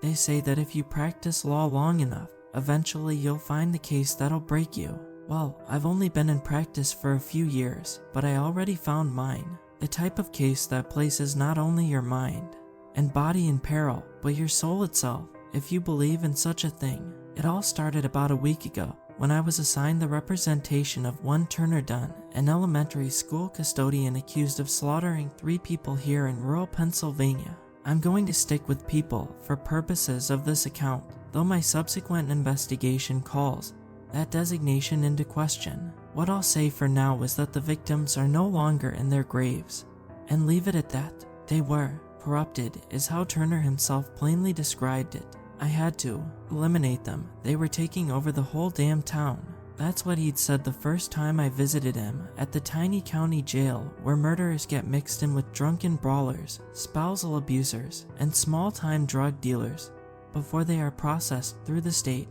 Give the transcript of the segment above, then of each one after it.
They say that if you practice law long enough, eventually you'll find the case that'll break you. Well, I've only been in practice for a few years, but I already found mine. The type of case that places not only your mind and body in peril, but your soul itself, if you believe in such a thing. It all started about a week ago, when I was assigned the representation of one Turner Dunn, an elementary school custodian accused of slaughtering 3 people here in rural Pennsylvania. I'm going to stick with people for purposes of this account, though my subsequent investigation calls that designation into question. What I'll say for now is that the victims are no longer in their graves, and leave it at that. They were corrupted, is how Turner himself plainly described it. I had to eliminate them. They were taking over the whole damn town. That's what he'd said the first time I visited him at the tiny county jail where murderers get mixed in with drunken brawlers, spousal abusers, and small-time drug dealers before they are processed through the state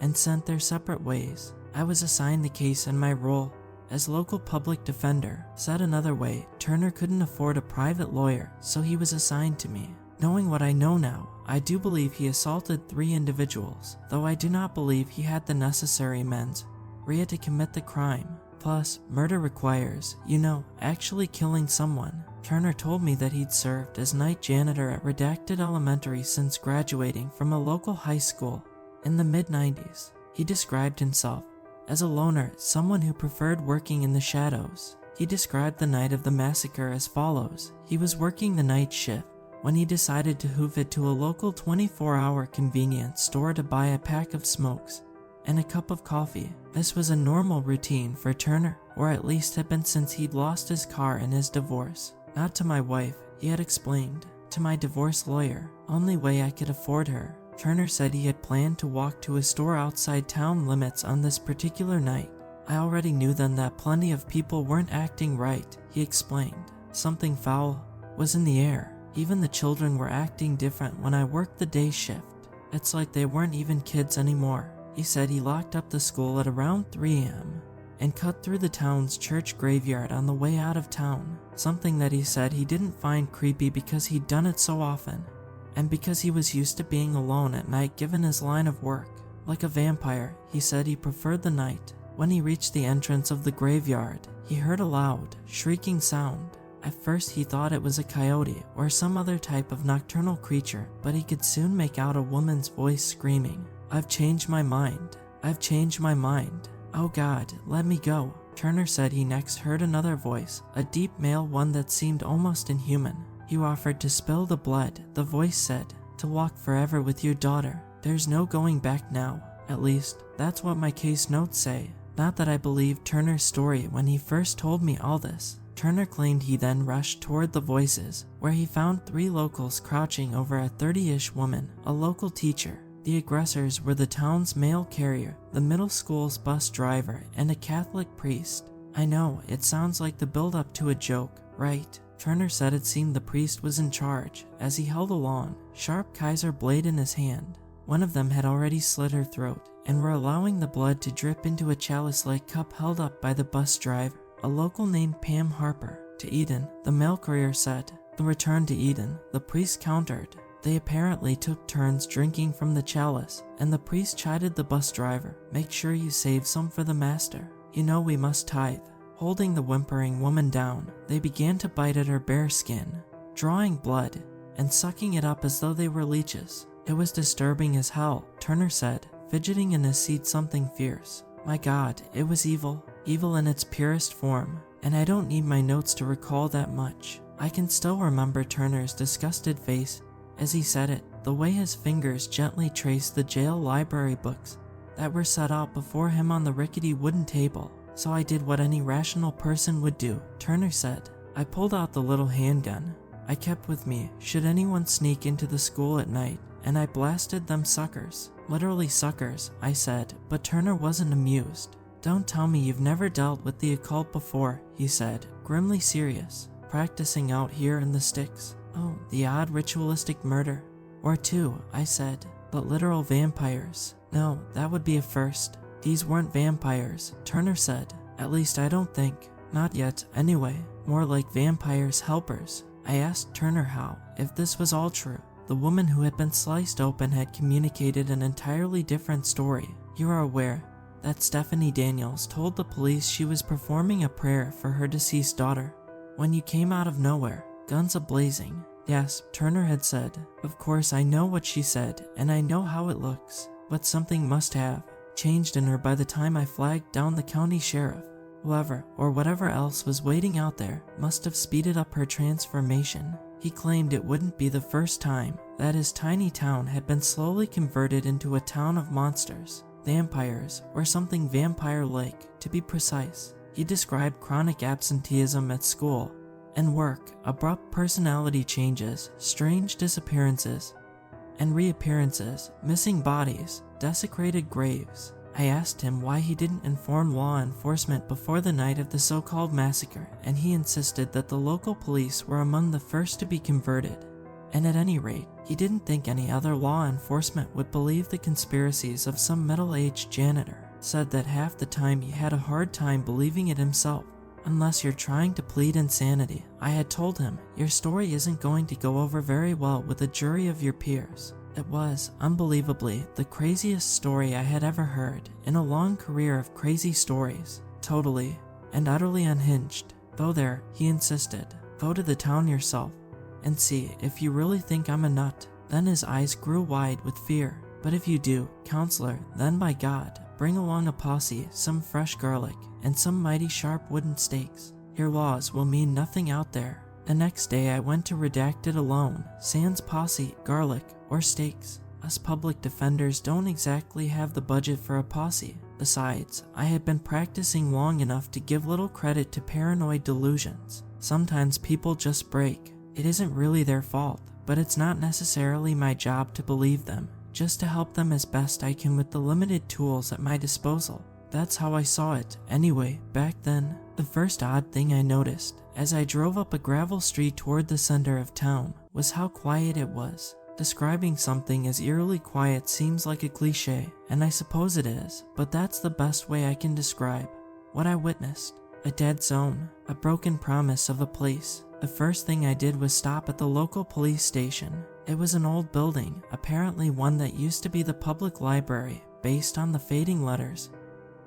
and sent their separate ways. I was assigned the case in my role as local public defender. Said another way, Turner couldn't afford a private lawyer, so he was assigned to me. Knowing what I know now, I do believe he assaulted 3 individuals, though I do not believe he had the necessary mens rea to commit the crime. Plus, murder requires, actually killing someone. Turner told me that he'd served as night janitor at Redacted Elementary since graduating from a local high school in the mid-90s. He described himself as a loner, someone who preferred working in the shadows. He described the night of the massacre as follows. He was working the night shift when he decided to hoof it to a local 24-hour convenience store to buy a pack of smokes and a cup of coffee. This was a normal routine for Turner, or at least had been since he'd lost his car in his divorce. Not to my wife, he had explained. To my divorce lawyer. Only way I could afford her. Turner said he had planned to walk to a store outside town limits on this particular night. I already knew then that plenty of people weren't acting right, he explained. Something foul was in the air. Even the children were acting different when I worked the day shift. It's like they weren't even kids anymore. He said he locked up the school at around 3 a.m. and cut through the town's church graveyard on the way out of town. Something that he said he didn't find creepy because he'd done it so often, and because he was used to being alone at night given his line of work. Like a vampire, he said he preferred the night. When he reached the entrance of the graveyard, he heard a loud, shrieking sound. At first he thought it was a coyote or some other type of nocturnal creature, but he could soon make out a woman's voice screaming, "I've changed my mind. I've changed my mind. Oh God, let me go." Turner said he next heard another voice, a deep male one that seemed almost inhuman. "You offered to spill the blood," the voice said, "to walk forever with your daughter. There's no going back now. At least, that's what my case notes say." Not that I believed Turner's story when he first told me all this. Turner claimed he then rushed toward the voices, where he found 3 locals crouching over a 30-ish woman, a local teacher. The aggressors were the town's mail carrier, the middle school's bus driver, and a Catholic priest. I know, it sounds like the build-up to a joke, right? Turner said it seemed the priest was in charge, as he held a long, sharp Kaiser blade in his hand. One of them had already slit her throat, and were allowing the blood to drip into a chalice-like cup held up by the bus driver, a local named Pam Harper. "To Eden," the mail courier said. "The return to Eden," the priest countered. They apparently took turns drinking from the chalice, and the priest chided the bus driver, "Make sure you save some for the master. You know we must tithe." Holding the whimpering woman down, they began to bite at her bare skin, drawing blood, and sucking it up as though they were leeches. It was disturbing as hell, Turner said, fidgeting in his seat something fierce. My God, it was evil, evil in its purest form, and I don't need my notes to recall that much. I can still remember Turner's disgusted face as he said it, the way his fingers gently traced the jail library books that were set out before him on the rickety wooden table. "So I did what any rational person would do," Turner said. "I pulled out the little handgun I kept with me should anyone sneak into the school at night, and I blasted them suckers." "Literally suckers," I said, but Turner wasn't amused. "Don't tell me you've never dealt with the occult before," he said, grimly serious. "Practicing out here in the sticks?" "Oh, the odd ritualistic murder or 2, I said, "but literal vampires? No, that would be a first." "These weren't vampires," Turner said. "At least I don't think. Not yet, anyway. More like vampires' helpers." I asked Turner how, if this was all true. the woman who had been sliced open had communicated an entirely different story. You are aware that Stephanie Daniels told the police she was performing a prayer for her deceased daughter when you came out of nowhere, guns a-blazing. Yes, Turner had said. Of course I know what she said, and I know how it looks, but something must have changed in her by the time I flagged down the county sheriff. Whoever, or whatever else was waiting out there, must have speeded up her transformation. He claimed it wouldn't be the first time that his tiny town had been slowly converted into a town of monsters, vampires, or something vampire-like, to be precise. He described chronic absenteeism at school and work, abrupt personality changes, strange disappearances and reappearances, missing bodies, desecrated graves. I asked him why he didn't inform law enforcement before the night of the so-called massacre, and he insisted that the local police were among the first to be converted. And at any rate, he didn't think any other law enforcement would believe the conspiracies of some middle-aged janitor. Said that half the time he had a hard time believing it himself. Unless you're trying to plead insanity, I had told him, your story isn't going to go over very well with a jury of your peers. It was, unbelievably, the craziest story I had ever heard in a long career of crazy stories. Totally and utterly unhinged. Go there, he insisted. Go to the town yourself and see if you really think I'm a nut. Then his eyes grew wide with fear. But if you do, counselor, then by God, bring along a posse, some fresh garlic, and some mighty sharp wooden stakes. Your laws will mean nothing out there. The next day I went to Redacted alone, sans posse, garlic, or stakes. Us public defenders don't exactly have the budget for a posse. Besides, I had been practicing long enough to give little credit to paranoid delusions. Sometimes people just break. It isn't really their fault, but it's not necessarily my job to believe them, just to help them as best I can with the limited tools at my disposal. That's how I saw it, anyway, back then. The first odd thing I noticed, as I drove up a gravel street toward the center of town, was how quiet it was. Describing something as eerily quiet seems like a cliche, and I suppose it is, but that's the best way I can describe what I witnessed. A dead zone, a broken promise of a place. The first thing I did was stop at the local police station. It was an old building, apparently one that used to be the public library, based on the fading letters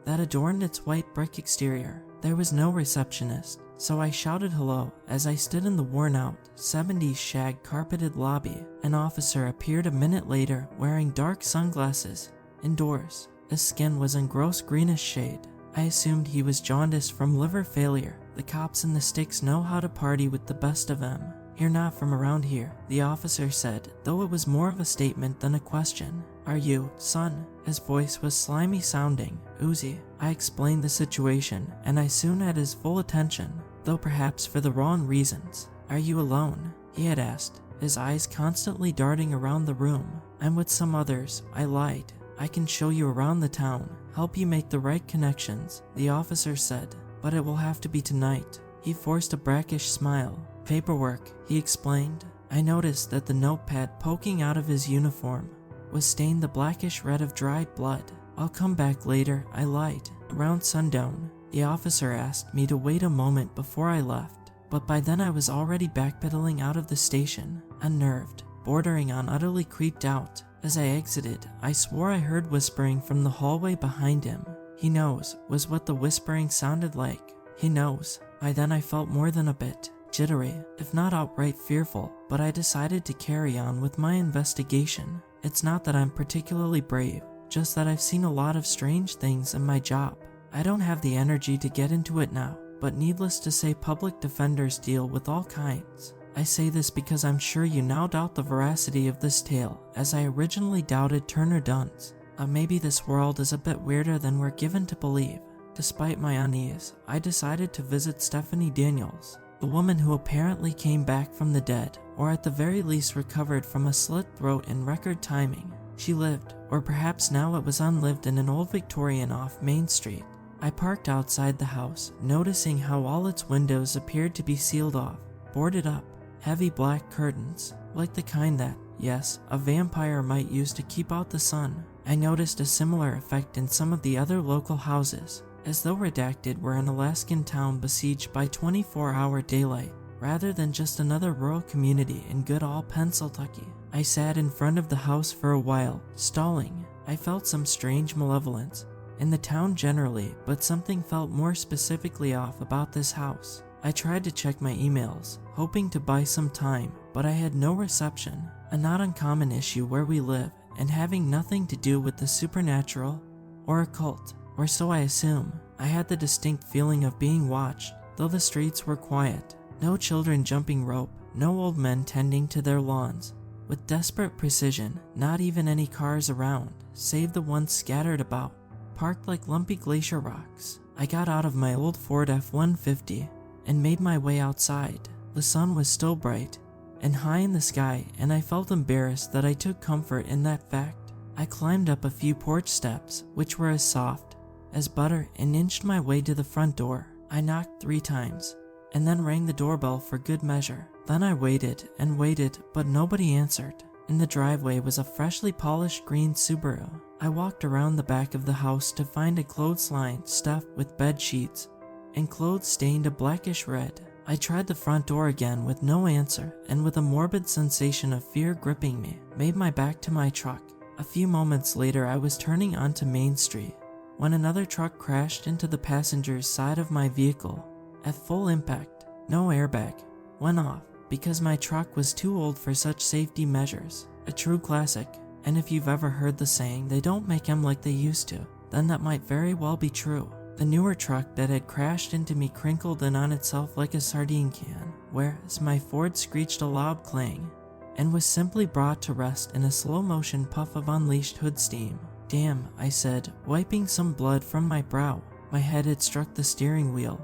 that adorned its white brick exterior. There was no receptionist, so I shouted hello as I stood in the worn-out, 70s shag carpeted lobby. An officer appeared a minute later wearing dark sunglasses. Indoors, his skin was in gross greenish shade. I assumed he was jaundiced from liver failure. The cops in the sticks know how to party with the best of them. You're not from around here, the officer said, though it was more of a statement than a question. Are you, son? His voice was slimy sounding, oozy. I explained the situation, and I soon had his full attention, though perhaps for the wrong reasons. Are you alone? He had asked, his eyes constantly darting around the room. I'm with some others, I lied. I can show you around the town, help you make the right connections, the officer said, but it will have to be tonight. He forced a brackish smile. Paperwork, he explained. I noticed that the notepad poking out of his uniform was stained the blackish red of dried blood. I'll come back later, I lied. Around sundown, the officer asked me to wait a moment before I left, but by then I was already backpedaling out of the station, unnerved, bordering on utterly creeped out. As I exited, I swore I heard whispering from the hallway behind him. He knows, was what the whispering sounded like. He knows. By then I felt more than a bit jittery, if not outright fearful, but I decided to carry on with my investigation. It's not that I'm particularly brave, just that I've seen a lot of strange things in my job. I don't have the energy to get into it now, but needless to say, public defenders deal with all kinds. I say this because I'm sure you now doubt the veracity of this tale, as I originally doubted Turner Dunn's. Maybe this world is a bit weirder than we're given to believe. Despite my unease, I decided to visit Stephanie Daniels, the woman who apparently came back from the dead, or at the very least recovered from a slit throat in record timing. She lived, or perhaps now it was unlived, in an old Victorian off Main Street. I parked outside the house, noticing how all its windows appeared to be sealed off, boarded up, heavy black curtains, like the kind that, yes, a vampire might use to keep out the sun. I noticed a similar effect in some of the other local houses, as though Redacted were an Alaskan town besieged by 24-hour daylight. rather than just another rural community in good old Pennsylvania. I sat in front of the house for a while, stalling. I felt some strange malevolence in the town generally, but something felt more specifically off about this house. I tried to check my emails, hoping to buy some time, but I had no reception, a not uncommon issue where we live, and having nothing to do with the supernatural or occult, or so I assume. I had the distinct feeling of being watched, though the streets were quiet. No children jumping rope, no old men tending to their lawns. With desperate precision, not even any cars around, save the ones scattered about, parked like lumpy glacier rocks. I got out of my old Ford F-150 and made my way outside. The sun was still bright and high in the sky, and I felt embarrassed that I took comfort in that fact. I climbed up a few porch steps, which were as soft as butter, and inched my way to the front door. I knocked 3 times and then rang the doorbell for good measure. Then I waited and waited, but nobody answered. In the driveway was a freshly polished green Subaru. I walked around the back of the house to find a clothesline stuffed with bed sheets and clothes stained a blackish red. I tried the front door again with no answer, and with a morbid sensation of fear gripping me, made my back to my truck. A few moments later I was turning onto Main Street when another truck crashed into the passenger's side of my vehicle. At full impact, no airbag went off because my truck was too old for such safety measures. A true classic, and if you've ever heard the saying, they don't make them like they used to, then that might very well be true. The newer truck that had crashed into me crinkled in on itself like a sardine can, whereas my Ford screeched a loud clang and was simply brought to rest in a slow-motion puff of unleashed hood steam. "Damn," I said, wiping some blood from my brow. My head had struck the steering wheel,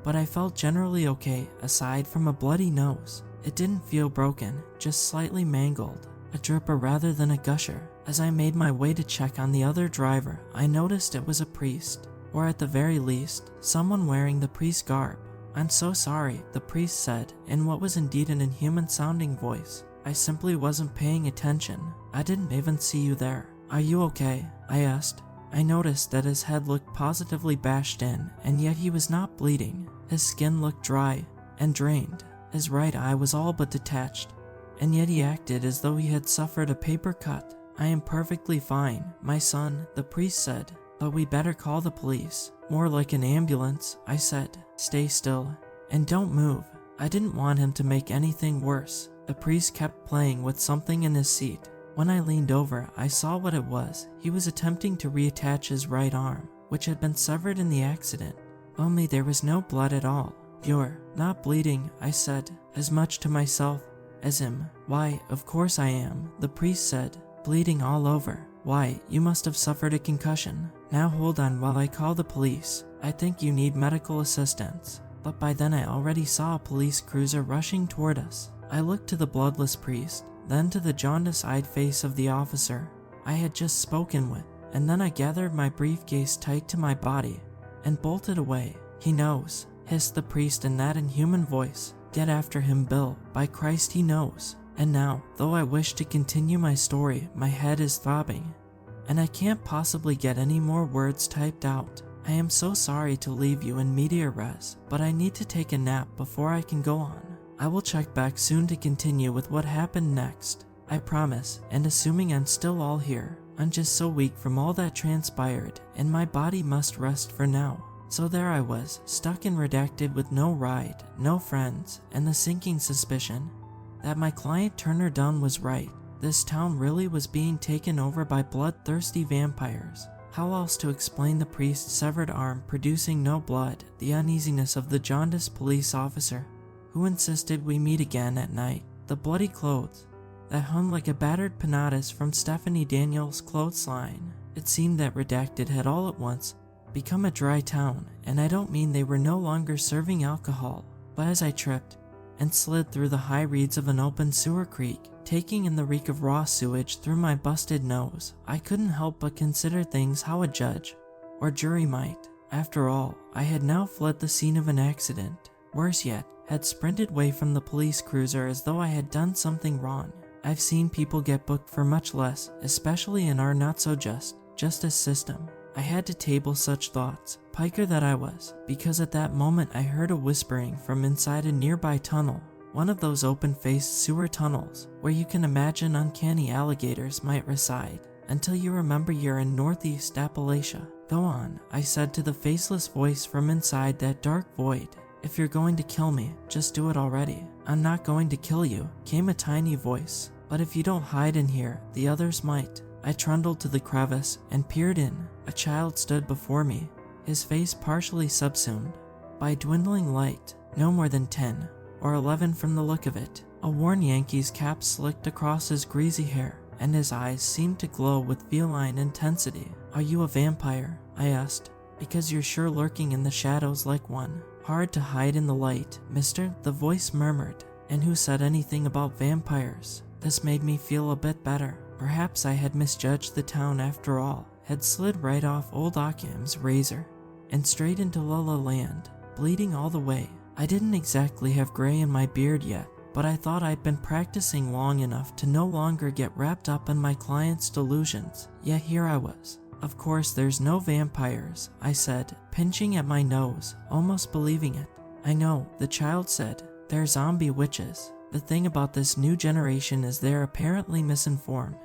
but I felt generally okay, aside from a bloody nose. It didn't feel broken, just slightly mangled, a dripper rather than a gusher. As I made my way to check on the other driver, I noticed it was a priest, or at the very least, someone wearing the priest garb. "I'm so sorry," the priest said, in what was indeed an inhuman-sounding voice. "I simply wasn't paying attention. I didn't even see you there." "Are you okay?" I asked. I noticed that his head looked positively bashed in, and yet he was not bleeding. His skin looked dry and drained. His right eye was all but detached, and yet he acted as though he had suffered a paper cut. "I am perfectly fine, my son," the priest said, "but we better call the police." "More like an ambulance," I said. "Stay still and don't move." I didn't want him to make anything worse. The priest kept playing with something in his seat. When I leaned over, I saw what it was. He was attempting to reattach his right arm, which had been severed in the accident, only there was no blood at all. "You're not bleeding," I said, as much to myself as him. "Why, of course I am," the priest said. "Bleeding all over. Why, you must have suffered a concussion. Now hold on while I call the police. I think you need medical assistance." But by then I already saw a police cruiser rushing toward us. I looked to the bloodless priest, then to the jaundice-eyed face of the officer I had just spoken with, and then I gathered my briefcase tight to my body and bolted away. "He knows," hissed the priest in that inhuman voice. "Get after him, Bill. By Christ, he knows." And now, though I wish to continue my story, my head is throbbing, and I can't possibly get any more words typed out. I am so sorry to leave you in media res, but I need to take a nap before I can go on. I will check back soon to continue with what happened next, I promise, and assuming I'm still all here. I'm just so weak from all that transpired, and my body must rest for now. So there I was, stuck and redacted with no ride, no friends, and the sinking suspicion that my client Turner Dunn was right. This town really was being taken over by bloodthirsty vampires. How else to explain the priest's severed arm producing no blood, the uneasiness of the jaundiced police officer who insisted we meet again at night, the bloody clothes that hung like a battered panadas from Stephanie Daniels' clothesline? It seemed that Redacted had all at once become a dry town, and I don't mean they were no longer serving alcohol, but as I tripped and slid through the high reeds of an open sewer creek, taking in the reek of raw sewage through my busted nose, I couldn't help but consider things how a judge or jury might. After all, I had now fled the scene of an accident. Worse yet, had sprinted away from the police cruiser as though I had done something wrong. I've seen people get booked for much less, especially in our not-so-justice system. I had to table such thoughts Piker that I was, because at that moment I heard a whispering from inside a nearby tunnel, one of those open-faced sewer tunnels where you can imagine uncanny alligators might reside, until you remember you're in Northeast Appalachia. Go on, I said to the faceless voice from inside that dark void. If you're going to kill me, just do it already. I'm not going to kill you, came a tiny voice. But if you don't hide in here, the others might. I trundled to the crevice and peered in. A child stood before me, his face partially subsumed by dwindling light, no more than 10 or 11 from the look of it. A worn Yankees cap slicked across his greasy hair, and his eyes seemed to glow with feline intensity. Are you a vampire? I asked, because you're sure lurking in the shadows like one. Hard to hide in the light, mister, the voice murmured. And who said anything about vampires? This made me feel a bit better. Perhaps I had misjudged the town after all, had slid right off old Occam's razor, and straight into La La Land, bleeding all the way. I didn't exactly have gray in my beard yet, but I thought I'd been practicing long enough to no longer get wrapped up in my client's delusions. Yet here I was. Of course there's no vampires, I said, pinching at my nose, almost believing it. I know, the child said. They're zombie witches. The thing about this new generation is they're apparently misinformed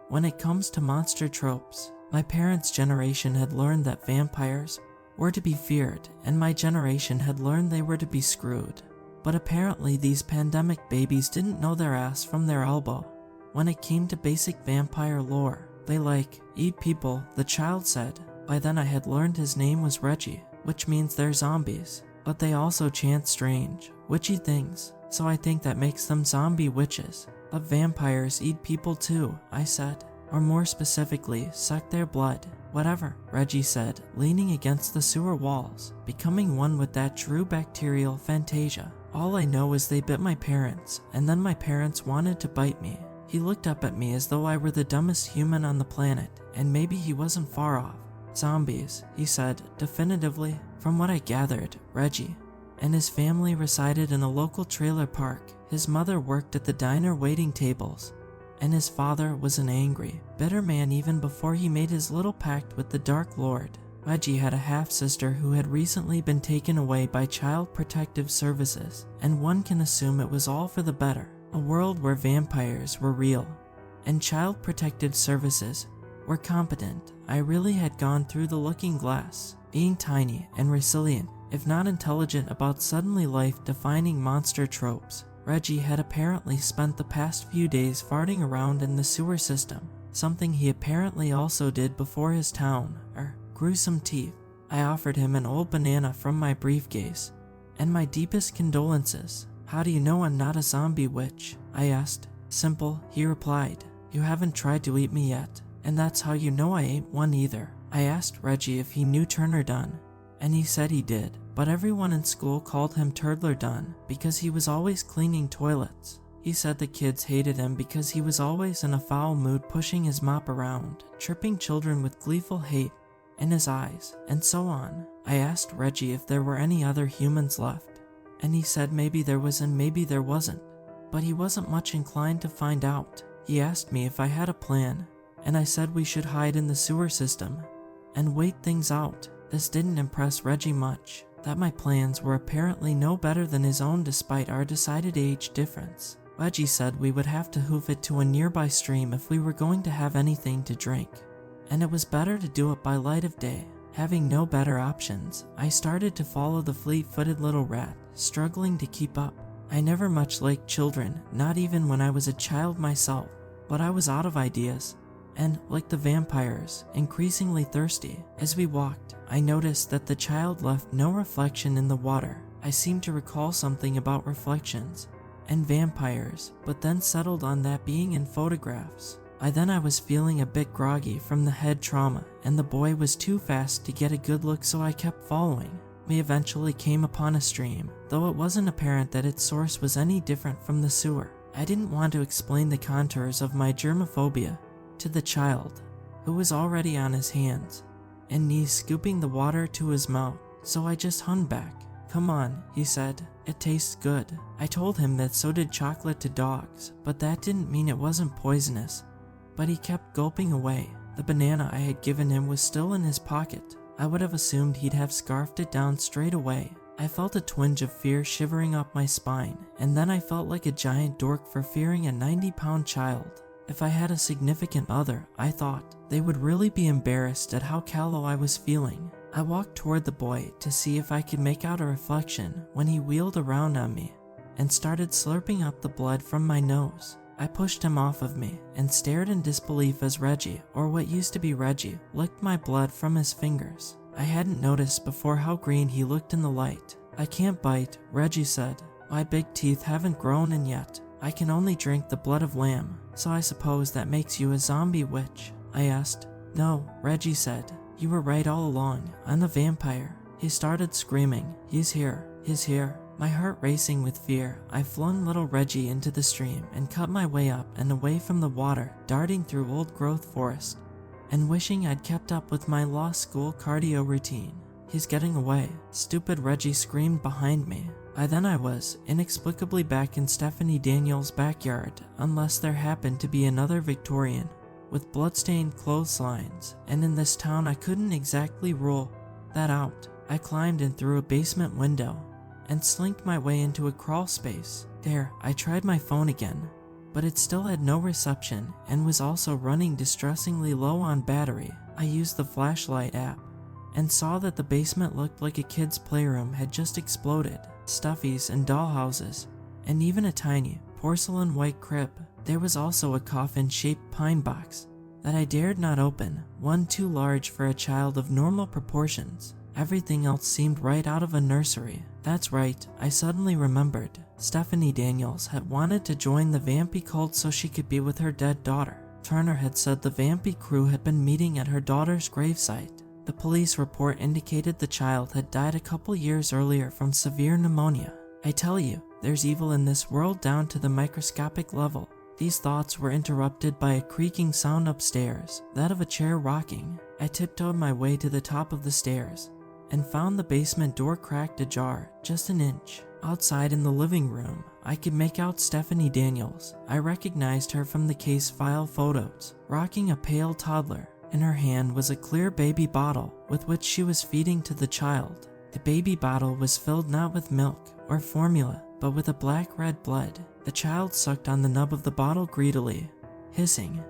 when it comes to monster tropes. My parents' generation had learned that vampires were to be feared, and my generation had learned they were to be screwed. But apparently these pandemic babies didn't know their ass from their elbow when it came to basic vampire lore. They eat people, the child said. By then I had learned his name was Reggie, which means they're zombies. But they also chant strange, witchy things, so I think that makes them zombie witches. But vampires eat people too, I said. Or more specifically, suck their blood. Whatever, Reggie said, leaning against the sewer walls, becoming one with that true bacterial fantasia. All I know is they bit my parents, and then my parents wanted to bite me. He looked up at me as though I were the dumbest human on the planet, and maybe he wasn't far off. Zombies, he said, definitively. From what I gathered, Reggie and his family resided in a local trailer park. His mother worked at the diner waiting tables, and his father was an angry, bitter man even before he made his little pact with the Dark Lord. Reggie had a half-sister who had recently been taken away by Child Protective Services, and one can assume it was all for the better. A world where vampires were real, and Child Protective Services were competent. I really had gone through the looking glass, being tiny and resilient, if not intelligent about suddenly life-defining monster tropes. Reggie had apparently spent the past few days farting around in the sewer system, something he apparently also did before his gruesome teeth. I offered him an old banana from my briefcase, and my deepest condolences. How do you know I'm not a zombie witch? I asked. Simple, he replied. You haven't tried to eat me yet, and that's how you know I ain't one either. I asked Reggie if he knew Turner Dunn, and he said he did, but everyone in school called him Turdler Dunn because he was always cleaning toilets. He said the kids hated him because he was always in a foul mood, pushing his mop around, tripping children with gleeful hate in his eyes, and so on. I asked Reggie if there were any other humans left, and he said maybe there was and maybe there wasn't, but he wasn't much inclined to find out. He asked me if I had a plan, and I said we should hide in the sewer system and wait things out. This didn't impress Reggie much, that my plans were apparently no better than his own despite our decided age difference. Reggie said we would have to hoof it to a nearby stream if we were going to have anything to drink, and it was better to do it by light of day. Having no better options, I started to follow the fleet-footed little rat, struggling to keep up. I never much liked children, not even when I was a child myself, but I was out of ideas, and, like the vampires, increasingly thirsty. As we walked, I noticed that the child left no reflection in the water. I seemed to recall something about reflections and vampires, but then settled on that being in photographs. I was feeling a bit groggy from the head trauma, and the boy was too fast to get a good look, so I kept following. We eventually came upon a stream, though it wasn't apparent that its source was any different from the sewer. I didn't want to explain the contours of my germophobia to the child, who was already on his hands and knees scooping the water to his mouth, so I just hung back. Come on, he said, it tastes good. I told him that so did chocolate to dogs, but that didn't mean it wasn't poisonous. But he kept gulping away. The banana I had given him was still in his pocket. I would have assumed he'd have scarfed it down straight away. I felt a twinge of fear shivering up my spine, and then I felt like a giant dork for fearing a 90-pound child. If I had a significant other, I thought, they would really be embarrassed at how callow I was feeling. I walked toward the boy to see if I could make out a reflection when he wheeled around on me and started slurping up the blood from my nose. I pushed him off of me and stared in disbelief as Reggie, or what used to be Reggie, licked my blood from his fingers. I hadn't noticed before how green he looked in the light. I can't bite, Reggie said. My big teeth haven't grown in yet. I can only drink the blood of lamb, so I suppose that makes you a zombie witch. I asked. No, Reggie said. You were right all along. I'm the vampire. He started screaming. He's here. He's here. My heart racing with fear, I flung little Reggie into the stream and cut my way up and away from the water, darting through old-growth forest, and wishing I'd kept up with my law school cardio routine. He's getting away, stupid Reggie screamed behind me. I was, inexplicably back in Stephanie Daniels' backyard, unless there happened to be another Victorian, with bloodstained clotheslines, and in this town I couldn't exactly rule that out. I climbed in through a basement window, and slinked my way into a crawl space. There, I tried my phone again, but it still had no reception and was also running distressingly low on battery. I used the flashlight app and saw that the basement looked like a kid's playroom had just exploded. Stuffies and dollhouses, and even a tiny, porcelain white crib. There was also a coffin-shaped pine box that I dared not open, one too large for a child of normal proportions. Everything else seemed right out of a nursery. That's right, I suddenly remembered. Stephanie Daniels had wanted to join the Vampy cult so she could be with her dead daughter. Turner had said the Vampy crew had been meeting at her daughter's gravesite. The police report indicated the child had died a couple years earlier from severe pneumonia. I tell you, there's evil in this world down to the microscopic level. These thoughts were interrupted by a creaking sound upstairs, that of a chair rocking. I tiptoed my way to the top of the stairs and found the basement door cracked ajar, just an inch. Outside in the living room, I could make out Stephanie Daniels. I recognized her from the case file photos, rocking a pale toddler. In her hand was a clear baby bottle with which she was feeding to the child. The baby bottle was filled not with milk or formula, but with a black-red blood. The child sucked on the nub of the bottle greedily, hissing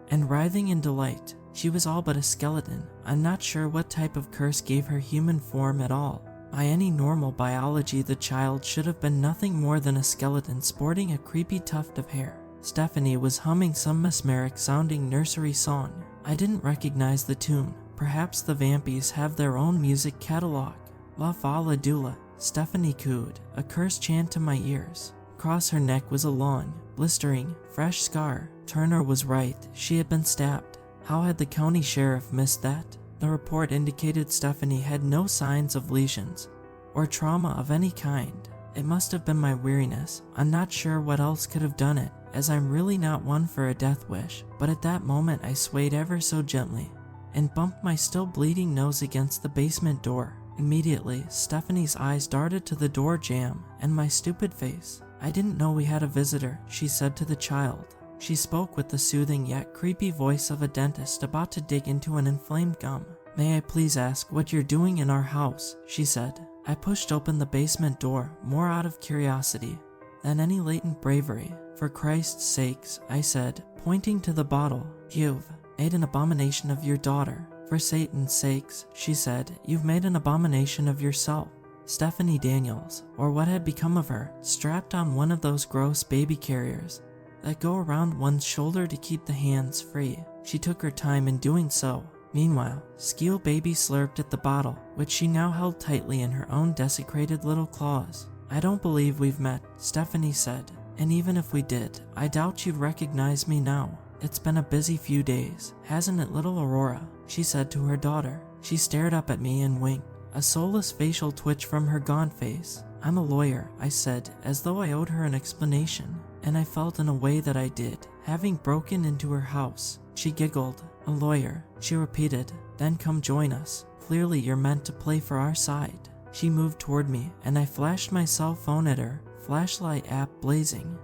and writhing in delight. She was all but a skeleton. I'm not sure what type of curse gave her human form at all. By any normal biology, the child should have been nothing more than a skeleton sporting a creepy tuft of hair. Stephanie was humming some mesmeric-sounding nursery song. I didn't recognize the tune. Perhaps the Vampies have their own music catalog. La Fala Dula, Stephanie cooed, a curse chant to my ears. Across her neck was a long, blistering, fresh scar. Turner was right, she had been stabbed. How had the county sheriff missed that? The report indicated Stephanie had no signs of lesions or trauma of any kind. It must have been my weariness. I'm not sure what else could have done it, as I'm really not one for a death wish, but at that moment I swayed ever so gently and bumped my still bleeding nose against the basement door. Immediately, Stephanie's eyes darted to the door jamb and my stupid face. I didn't know we had a visitor, she said to the child. She spoke with the soothing yet creepy voice of a dentist about to dig into an inflamed gum. May I please ask what you're doing in our house, she said. I pushed open the basement door, more out of curiosity than any latent bravery. For Christ's sakes, I said, pointing to the bottle, you've made an abomination of your daughter. For Satan's sakes, she said, you've made an abomination of yourself. Stephanie Daniels, or what had become of her, strapped on one of those gross baby carriers that go around one's shoulder to keep the hands free. She took her time in doing so. Meanwhile, Skeel Baby slurped at the bottle, which she now held tightly in her own desecrated little claws. I don't believe we've met, Stephanie said, and even if we did, I doubt you'd recognize me now. It's been a busy few days, hasn't it, little Aurora? She said to her daughter. She stared up at me and winked, a soulless facial twitch from her gaunt face. I'm a lawyer, I said, as though I owed her an explanation, and I felt in a way that I did, having broken into her house. She giggled. A lawyer, she repeated, then come join us. Clearly you're meant to play for our side. She moved toward me, and I flashed my cell phone at her, flashlight app blazing.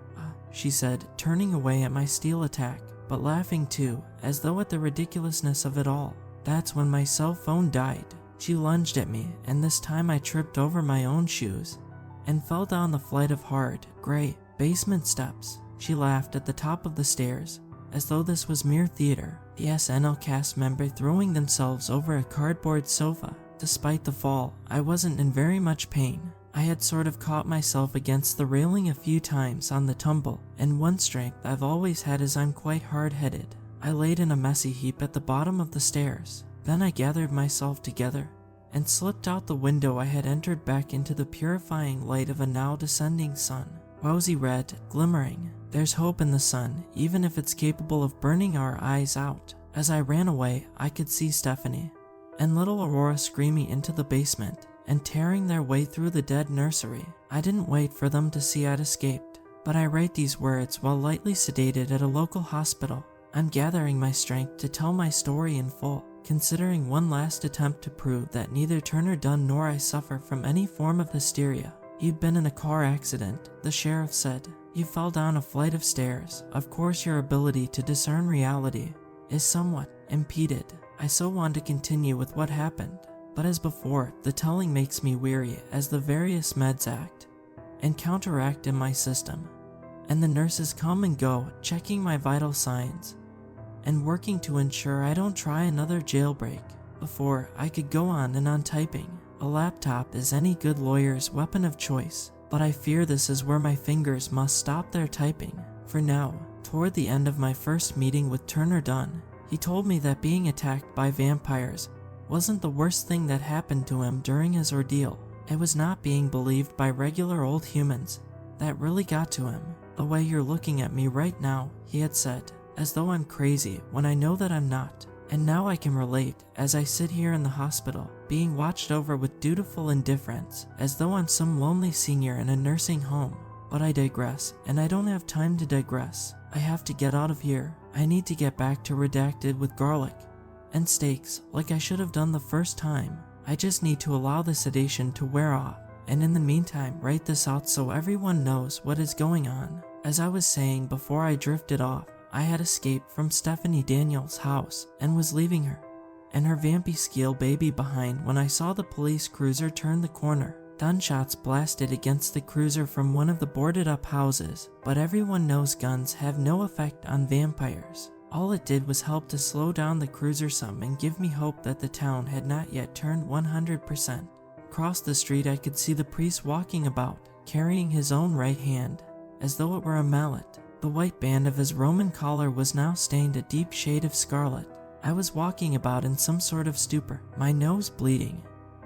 She said, turning away at my steel attack, but laughing too, as though at the ridiculousness of it all. That's when my cell phone died. She lunged at me, and this time I tripped over my own shoes and fell down the flight of hard, gray basement steps. She laughed at the top of the stairs, as though this was mere theater. The SNL cast member throwing themselves over a cardboard sofa. Despite the fall, I wasn't in very much pain. I had sort of caught myself against the railing a few times on the tumble, and one strength I've always had is I'm quite hard-headed. I laid in a messy heap at the bottom of the stairs. Then I gathered myself together and slipped out the window I had entered back into the purifying light of a now descending sun. Rosy red, glimmering. There's hope in the sun, even if it's capable of burning our eyes out. As I ran away, I could see Stephanie and little Aurora screaming into the basement and tearing their way through the dead nursery. I didn't wait for them to see I'd escaped, but I write these words while lightly sedated at a local hospital. I'm gathering my strength to tell my story in full, considering one last attempt to prove that neither Turner Dunn nor I suffer from any form of hysteria. You'd been in a car accident, the sheriff said. You fell down a flight of stairs. Of course your ability to discern reality is somewhat impeded. I so want to continue with what happened, but as before, the telling makes me weary as the various meds act and counteract in my system, and the nurses come and go, checking my vital signs and working to ensure I don't try another jailbreak. Before I could go on and on typing. A laptop is any good lawyer's weapon of choice, but I fear this is where my fingers must stop their typing. For now, toward the end of my first meeting with Turner Dunn, he told me that being attacked by vampires wasn't the worst thing that happened to him during his ordeal. It was not being believed by regular old humans that really got to him. The way you're looking at me right now, he had said, as though I'm crazy when I know that I'm not. And now I can relate as I sit here in the hospital, being watched over with dutiful indifference, as though I'm some lonely senior in a nursing home. But I digress, and I don't have time to digress. I have to get out of here. I need to get back to Redacted with garlic and steaks like I should have done the first time. I just need to allow the sedation to wear off, and in the meantime write this out so everyone knows what is going on. As I was saying before I drifted off, I had escaped from Stephanie Daniels' house and was leaving her and her vampy scale baby behind when I saw the police cruiser turn the corner. Gunshots blasted against the cruiser from one of the boarded up houses, but everyone knows guns have no effect on vampires. All it did was help to slow down the cruiser some and give me hope that the town had not yet turned 100%. Across the street I could see the priest walking about, carrying his own right hand, as though it were a mallet. The white band of his Roman collar was now stained a deep shade of scarlet. I was walking about in some sort of stupor, my nose bleeding,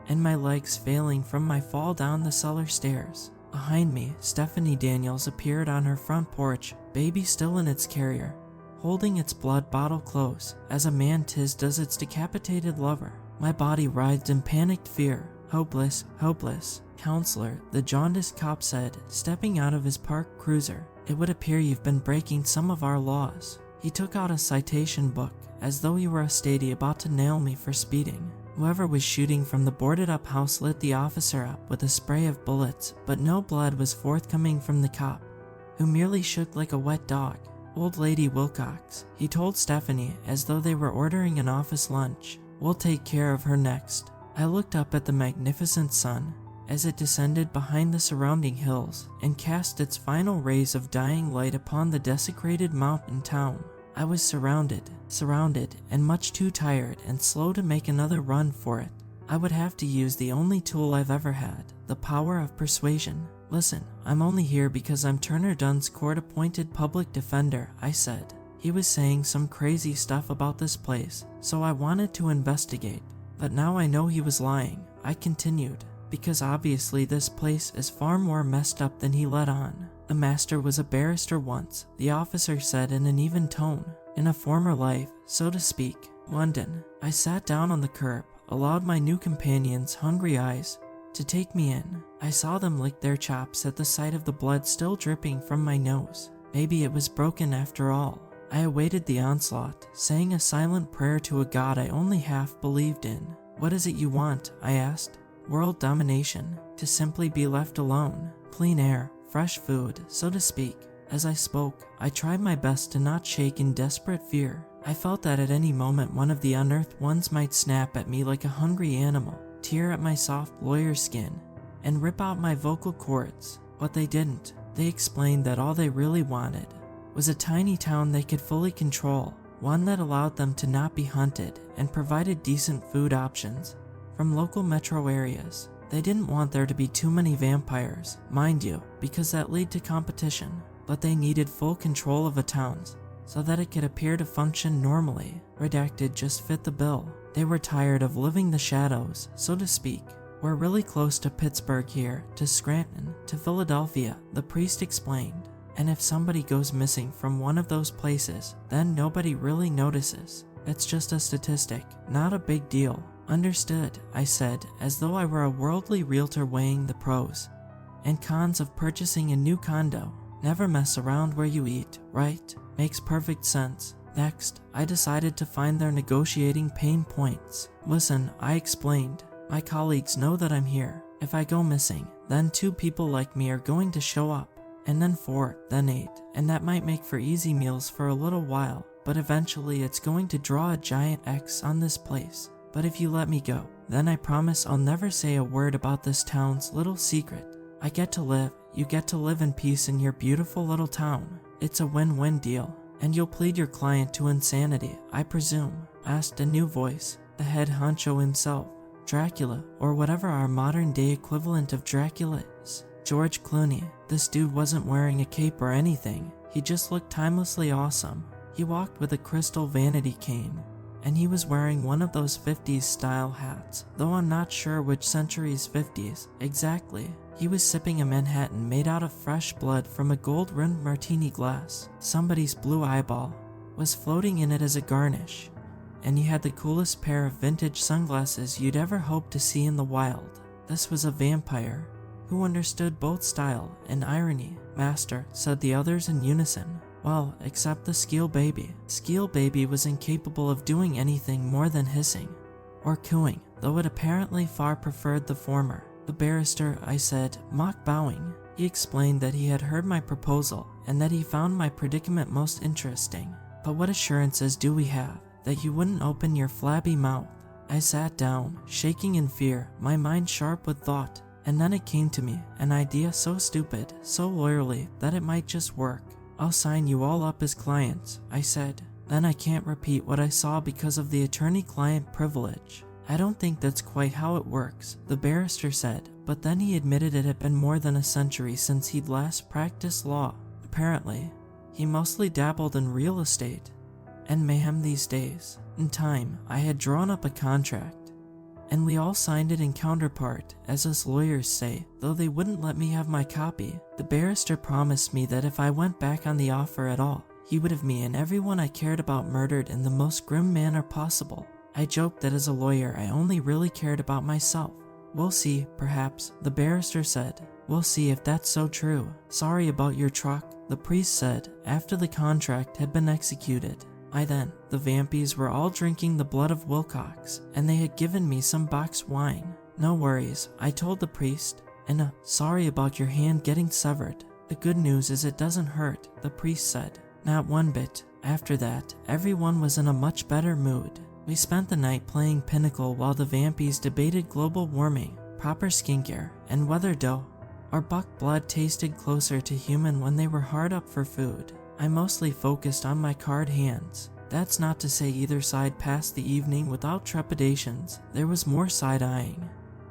and my legs failing from my fall down the cellar stairs. Behind me, Stephanie Daniels appeared on her front porch, baby still in its carrier, holding its blood bottle close, as a mantis does its decapitated lover. My body writhed in panicked fear. Hopeless, hopeless. Counselor, the jaundiced cop said, stepping out of his parked cruiser. It would appear you've been breaking some of our laws. He took out a citation book, as though he were a statey about to nail me for speeding. Whoever was shooting from the boarded-up house lit the officer up with a spray of bullets, but no blood was forthcoming from the cop, who merely shook like a wet dog. Old Lady Wilcox, he told Stephanie, as though they were ordering an office lunch. We'll take care of her next. I looked up at the magnificent sun as it descended behind the surrounding hills and cast its final rays of dying light upon the desecrated mountain town. I was surrounded, and much too tired and slow to make another run for it. I would have to use the only tool I've ever had, the power of persuasion. Listen, I'm only here because I'm Turner Dunn's court-appointed public defender, I said. He was saying some crazy stuff about this place, so I wanted to investigate. But now I know he was lying, I continued, because obviously this place is far more messed up than he let on. The master was a barrister once, the officer said in an even tone. In a former life, so to speak, London. I sat down on the curb, allowed my new companions' hungry eyes to take me in. I saw them lick their chops at the sight of the blood still dripping from my nose. Maybe it was broken after all. I awaited the onslaught, saying a silent prayer to a god I only half believed in. What is it you want? I asked. World domination. To simply be left alone. Clean air. Fresh food, so to speak. As I spoke, I tried my best to not shake in desperate fear. I felt that at any moment one of the unearthed ones might snap at me like a hungry animal, tear at my soft lawyer skin, and rip out my vocal cords. But they didn't. They explained that all they really wanted was a tiny town they could fully control, one that allowed them to not be hunted and provided decent food options from local metro areas. They didn't want there to be too many vampires, mind you, because that led to competition, but they needed full control of a town so that it could appear to function normally. Redacted just fit the bill. They were tired of living the shadows, so to speak. We're really close to Pittsburgh here, to Scranton, to Philadelphia, the priest explained. And if somebody goes missing from one of those places, then nobody really notices. It's just a statistic, not a big deal. Understood, I said, as though I were a worldly realtor weighing the pros and cons of purchasing a new condo. Never mess around where you eat, right? Makes perfect sense. Next, I decided to find their negotiating pain points. Listen, I explained. My colleagues know that I'm here. If I go missing, then 2 people like me are going to show up. And then 4, then 8, and that might make for easy meals for a little while, but eventually it's going to draw a giant X on this place. But if you let me go, then I promise I'll never say a word about this town's little secret. I get to live, you get to live in peace in your beautiful little town. It's a win-win deal. And you'll plead your client to insanity, I presume, asked a new voice, the head honcho himself. Dracula, or whatever our modern-day equivalent of Dracula is. George Clooney. This dude wasn't wearing a cape or anything. He just looked timelessly awesome. He walked with a crystal vanity cane, and he was wearing one of those 50s style hats, though I'm not sure which century's 50s exactly. He was sipping a Manhattan made out of fresh blood from a gold-rimmed martini glass. Somebody's blue eyeball was floating in it as a garnish, and he had the coolest pair of vintage sunglasses you'd ever hope to see in the wild. This was a vampire who understood both style and irony. Master, said the others in unison. Well, except the Skeel Baby. Skeel Baby was incapable of doing anything more than hissing or cooing, though it apparently far preferred the former. The barrister, I said, mock bowing. He explained that he had heard my proposal and that he found my predicament most interesting. But what assurances do we have that you wouldn't open your flabby mouth? I sat down, shaking in fear, my mind sharp with thought, and then it came to me, an idea so stupid, so lawyerly, that it might just work. I'll sign you all up as clients, I said. Then I can't repeat what I saw because of the attorney-client privilege. I don't think that's quite how it works, the barrister said, but then he admitted it had been more than a century since he'd last practiced law. Apparently, he mostly dabbled in real estate and mayhem these days. In time, I had drawn up a contract, and we all signed it in counterpart, as us lawyers say, though they wouldn't let me have my copy. The barrister promised me that if I went back on the offer at all, he would have me and everyone I cared about murdered in the most grim manner possible. I joked that as a lawyer I only really cared about myself. We'll see, perhaps, the barrister said. We'll see if that's so true. Sorry about your truck, the priest said, after the contract had been executed. The vampies were all drinking the blood of Wilcox, and they had given me some boxed wine. No worries, I told the priest, and sorry about your hand getting severed. The good news is it doesn't hurt, the priest said. Not one bit. After that, everyone was in a much better mood. We spent the night playing Pinnacle while the vampies debated global warming, proper skincare, and whether dough or buck blood tasted closer to human when they were hard up for food. I mostly focused on my card hands. That's not to say either side passed the evening without trepidations. There was more side-eyeing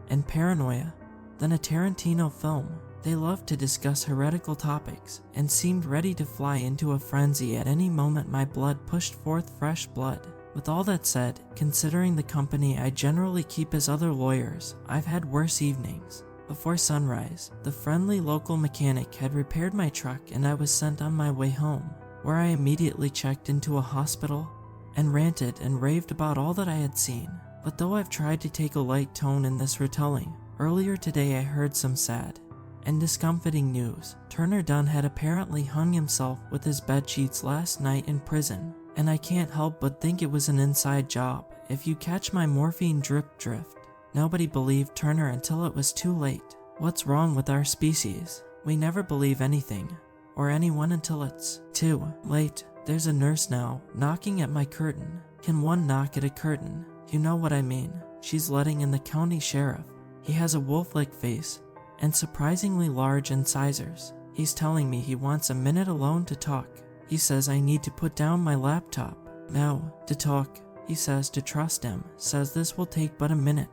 and paranoia than a Tarantino film. They loved to discuss heretical topics and seemed ready to fly into a frenzy at any moment my blood pushed forth fresh blood. With all that said, considering the company I generally keep as other lawyers, I've had worse evenings. Before sunrise, the friendly local mechanic had repaired my truck and I was sent on my way home, where I immediately checked into a hospital and ranted and raved about all that I had seen. But though I've tried to take a light tone in this retelling, earlier today I heard some sad and discomfiting news. Turner Dunn had apparently hung himself with his bedsheets last night in prison, and I can't help but think it was an inside job. If you catch my morphine drip drift. Nobody believed Turner until it was too late. What's wrong with our species? We never believe anything or anyone until it's too late. There's a nurse now, knocking at my curtain. Can one knock at a curtain? You know what I mean. She's letting in the county sheriff. He has a wolf-like face and surprisingly large incisors. He's telling me he wants a minute alone to talk. He says I need to put down my laptop. Now, to talk. He says to trust him, says this will take but a minute.